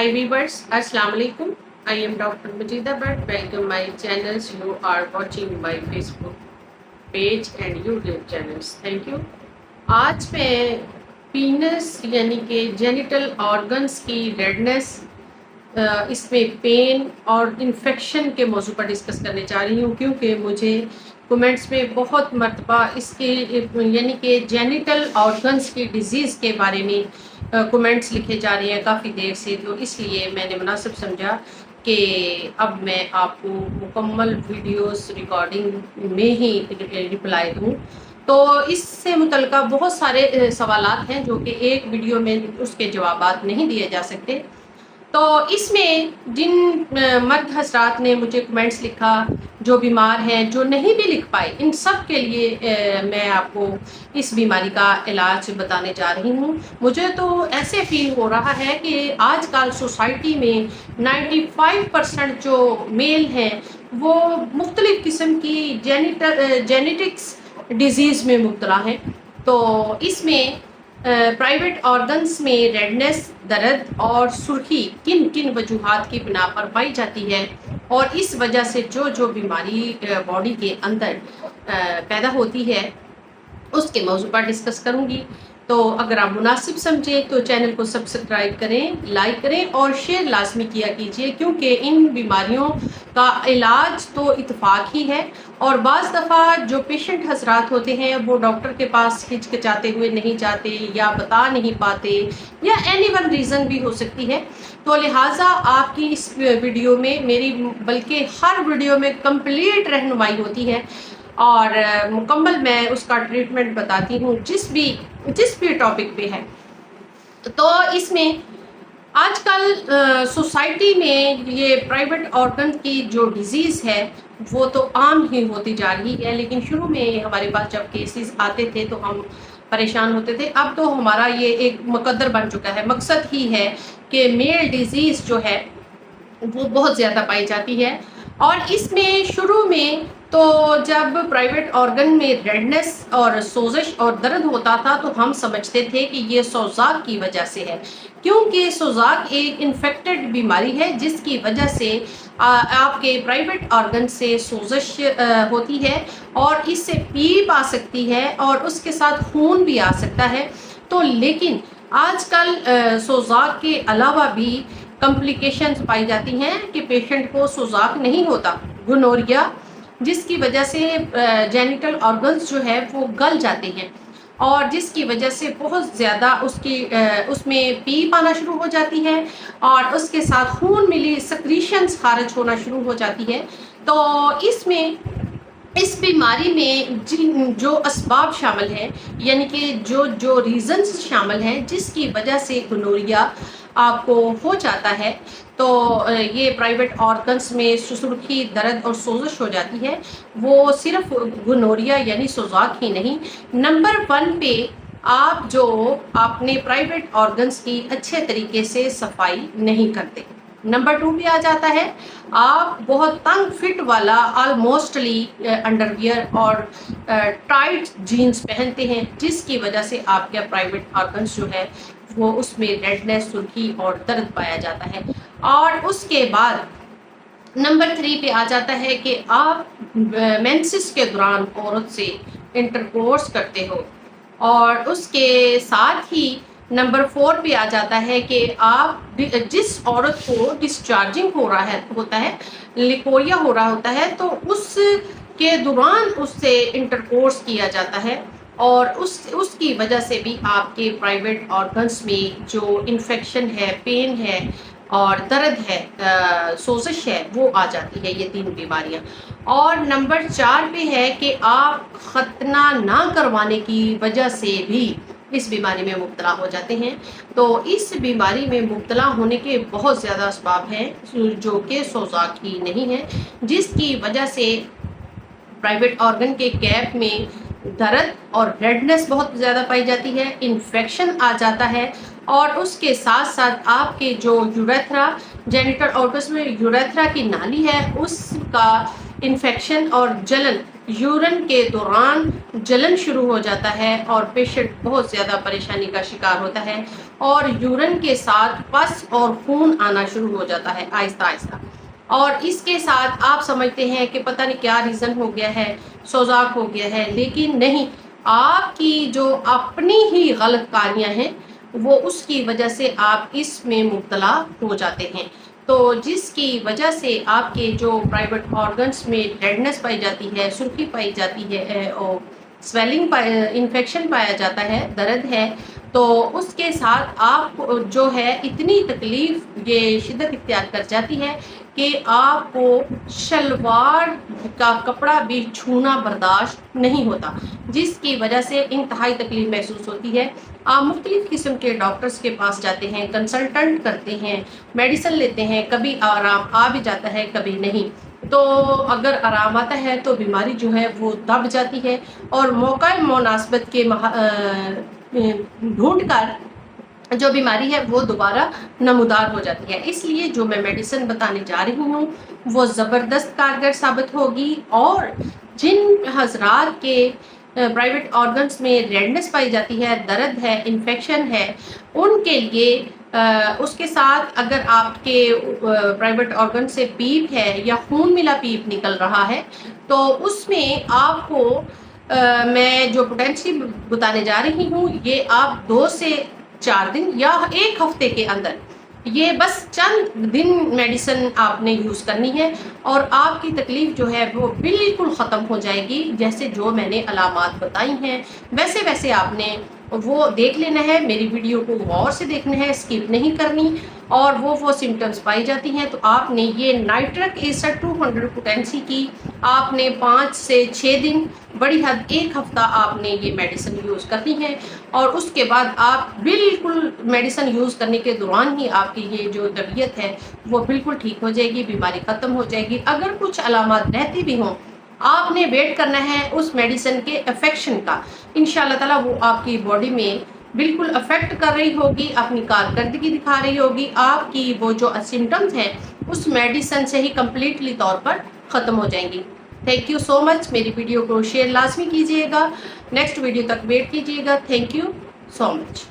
Hi viewers, Assalamu alaikum. I am Dr. Majida Bhatt. Welcome my channels. You are watching my Facebook page and YouTube channels. Thank you. आज मैं पीनस यानी कि genital organs की redness, इसमें pen और infection के मौजू पर डिस्कस करने जा रही हूँ, क्योंकि मुझे कमेंट्स में बहुत मरतबा इसके यानी कि जेनिटल ऑर्गन्स की डिज़ीज़ के बारे में कमेंट्स लिखे जा रहे हैं काफ़ी देर से। तो इसलिए मैंने मुनासिब समझा कि अब मैं आपको मुकम्मल वीडियोस रिकॉर्डिंग में ही रिप्लाई दूँ। तो इससे मुतल्लिका बहुत सारे सवालात हैं जो कि एक वीडियो में उसके जवाबात नहीं दिए जा सकते। तो इसमें जिन मर्द हजरात ने मुझे कमेंट्स लिखा, जो बीमार हैं, जो नहीं भी लिख पाए, इन सब के लिए मैं आपको इस बीमारी का इलाज बताने जा रही हूँ। मुझे तो ऐसे फील हो रहा है कि आजकल सोसाइटी में 95% जो मेल हैं वो मुख्तलिफ़ किस्म की जेनेटिक्स डिज़ीज़ में मुब्तला हैं। तो इसमें प्राइवेट ऑर्गन्स में रेडनेस, दर्द और सुर्खी किन किन वजूहात की बिना पर पाई जाती है और इस वजह से जो बीमारी बॉडी के अंदर पैदा होती है उसके मौजू पर डिस्कस करूँगी। तो अगर आप मुनासिब समझें तो चैनल को सब्सक्राइब करें, लाइक करें और शेयर लाजमी किया कीजिए, क्योंकि इन बीमारियों का इलाज तो इत्तफाक ही है और बाज़ दफ़ा जो पेशेंट हजरात होते हैं वो डॉक्टर के पास हिचकिचाते हुए नहीं जाते या बता नहीं पाते, या एनी वन रीज़न भी हो सकती है। तो लिहाजा आपकी इस वीडियो में मेरी बल्कि हर वीडियो में कंप्लीट रहनुमाई होती है और मुकम्मल मैं उसका ट्रीटमेंट बताती हूँ जिस भी टॉपिक पे है। तो इसमें आजकल सोसाइटी में ये प्राइवेट ऑर्गन की जो डिज़ीज़ है वो तो आम ही होती जा रही है, लेकिन शुरू में हमारे पास जब केसेस आते थे तो हम परेशान होते थे। अब तो हमारा ये एक मुकद्दर बन चुका है, मकसद ही है कि मेल डिज़ीज़ जो है वो बहुत ज़्यादा पाई जाती है। और इसमें शुरू में तो जब प्राइवेट ऑर्गन में रेडनेस और सोजिश और दर्द होता था तो हम समझते थे कि ये सोजाक की वजह से है, क्योंकि सोजाक एक इन्फेक्टेड बीमारी है जिसकी वजह से आपके प्राइवेट ऑर्गन से सोजिश होती है और इससे पीप आ सकती है और उसके साथ खून भी आ सकता है। तो लेकिन आजकल सोजाक के अलावा भी कॉम्प्लिकेशंस पाई जाती हैं कि पेशेंट को सोजाक नहीं होता, गोनोरिया, जिसकी वजह से जेनिटल ऑर्गन्स जो है वो गल जाते हैं और जिसकी वजह से बहुत ज़्यादा उसमें पीप आना शुरू हो जाती है और उसके साथ खून मिली सक्रीशंस खारिज होना शुरू हो जाती है। तो इसमें इस बीमारी में जो असबाब शामिल हैं, यानी कि जो रीज़न्स शामिल हैं जिसकी वजह से गोनोरिया आपको हो जाता है, तो ये प्राइवेट ऑर्गन्स में सुर्खी, दर्द और सोजिश हो जाती है। वो सिर्फ गोनोरिया यानी सोजाक ही नहीं, नंबर 1 पे आप जो अपने प्राइवेट ऑर्गन्स की अच्छे तरीके से सफाई नहीं करते। नंबर 2 पे आ जाता है आप बहुत तंग फिट वाला ऑलमोस्टली अंडरवियर और टाइट जीन्स पहनते हैं, जिसकी वजह से आपके प्राइवेट ऑर्गन्स जो है वो उसमें रेडनेस, सुर्खी और दर्द पाया जाता है। और उसके बाद नंबर 3 पे आ जाता है कि आप मेंसेस के दौरान औरत से इंटरकोर्स करते हो और उसके साथ ही नंबर 4 पे आ जाता है कि आप जिस औरत को डिस्चार्जिंग होता है, लिकोरिया हो रहा होता है, तो उसके दौरान उससे इंटरकोर्स किया जाता है और उसकी वजह से भी आपके प्राइवेट ऑर्गन्स में जो इन्फेक्शन है, पेन है और दर्द है, सोजिश है, वो आ जाती है, ये 3 बीमारियां। और नंबर 4 पे है कि आप खतना ना करवाने की वजह से भी इस बीमारी में मुब्तला हो जाते हैं। तो इस बीमारी में मुब्तला होने के बहुत ज़्यादा असबाब हैं जो कि सोजाक ही नहीं है, जिसकी वजह से प्राइवेट ऑर्गन के गैप में दर्द और रेडनेस बहुत ज़्यादा पाई जाती है, इन्फेक्शन आ जाता है और उसके साथ साथ आपके जो यूरेथ्रा, जेनिटल ऑर्गन्स में यूरेथ्रा की नाली है, उसका इन्फेक्शन और जलन یورین کے دوران جلن شروع ہو جاتا ہے اور پیشنٹ بہت زیادہ پریشانی کا شکار ہوتا ہے، اور یورین کے ساتھ پس اور خون آنا شروع ہو جاتا ہے آہستہ آہستہ، اور اس کے ساتھ آپ سمجھتے ہیں کہ پتہ نہیں کیا ریزن ہو گیا ہے، سوزاک ہو گیا ہے، لیکن نہیں، آپ کی جو اپنی ہی غلط کاریاں ہیں وہ اس کی وجہ سے آپ اس میں مبتلا ہو جاتے ہیں، تو جس کی وجہ سے آپ کے جو پرائیویٹ آرگنس میں ڈیڈنس پائی جاتی ہے، سرخی پائی جاتی ہے، اور سویلنگ انفیکشن پایا جاتا ہے، درد ہے، تو اس کے ساتھ آپ جو ہے اتنی تکلیف یہ شدت اختیار کر جاتی ہے کہ آپ کو شلوار کا کپڑا بھی چھونا برداشت نہیں ہوتا، جس کی وجہ سے انتہائی تکلیف محسوس ہوتی ہے۔ آپ مختلف قسم کے ڈاکٹرز کے پاس جاتے ہیں، کنسلٹنٹ کرتے ہیں، میڈیسن لیتے ہیں، کبھی آرام آ بھی جاتا ہے، کبھی نہیں، تو اگر آرام آتا ہے تو بیماری جو ہے وہ دب جاتی ہے اور موقع مناسبت کے ڈھونڈ کر جو بیماری ہے وہ دوبارہ نمودار ہو جاتی ہے۔ اس لیے جو میں میڈیسن بتانے جا رہی ہوں وہ زبردست کارگر ثابت ہوگی، اور جن حضرات کے پرائیویٹ آرگنس میں ریڈنس پائی جاتی ہے، درد ہے، انفیکشن ہے، ان کے لیے اس کے ساتھ اگر آپ کے پرائیویٹ آرگن سے پیپ ہے یا خون ملا پیپ نکل رہا ہے تو اس میں آپ کو میں جو پوٹینسی بتانے جا رہی ہوں یہ آپ 2 سے 4 دن یا 1 ہفتے کے اندر، یہ بس چند دن میڈیسن آپ نے یوز کرنی ہے اور آپ کی تکلیف جو ہے وہ بالکل ختم ہو جائے گی۔ جیسے جو میں نے علامات بتائی ہیں ویسے ویسے آپ نے وہ دیکھ لینا ہے، میری ویڈیو کو غور سے دیکھنا ہے، اسکپ نہیں کرنی، اور وہ سمٹمز پائی جاتی ہیں تو آپ نے یہ نائٹرک ایسڈ 200 پوٹینسی کی آپ نے 5 سے 6 دن، بڑی حد 1 ہفتہ آپ نے یہ میڈیسن یوز کرنی ہے، اور اس کے بعد آپ بالکل میڈیسن یوز کرنے کے دوران ہی آپ کی یہ جو طبیعت ہے وہ بالکل ٹھیک ہو جائے گی، بیماری ختم ہو جائے گی۔ اگر کچھ علامات رہتی بھی ہوں آپ نے ویٹ کرنا ہے اس میڈیسن کے افیکشن کا، انشاءاللہ تعالیٰ وہ آپ کی باڈی میں بالکل افیکٹ کر رہی ہوگی، اپنی کارکردگی دکھا رہی ہوگی، آپ کی وہ جو سمٹمز ہیں اس میڈیسن سے ہی کمپلیٹلی طور پر ختم ہو جائیں گی۔ تھینک یو سو مچ، میری ویڈیو کو شیئر لازمی کیجیے گا، نیکسٹ ویڈیو تک ویٹ کیجیے گا۔ Thank you so much.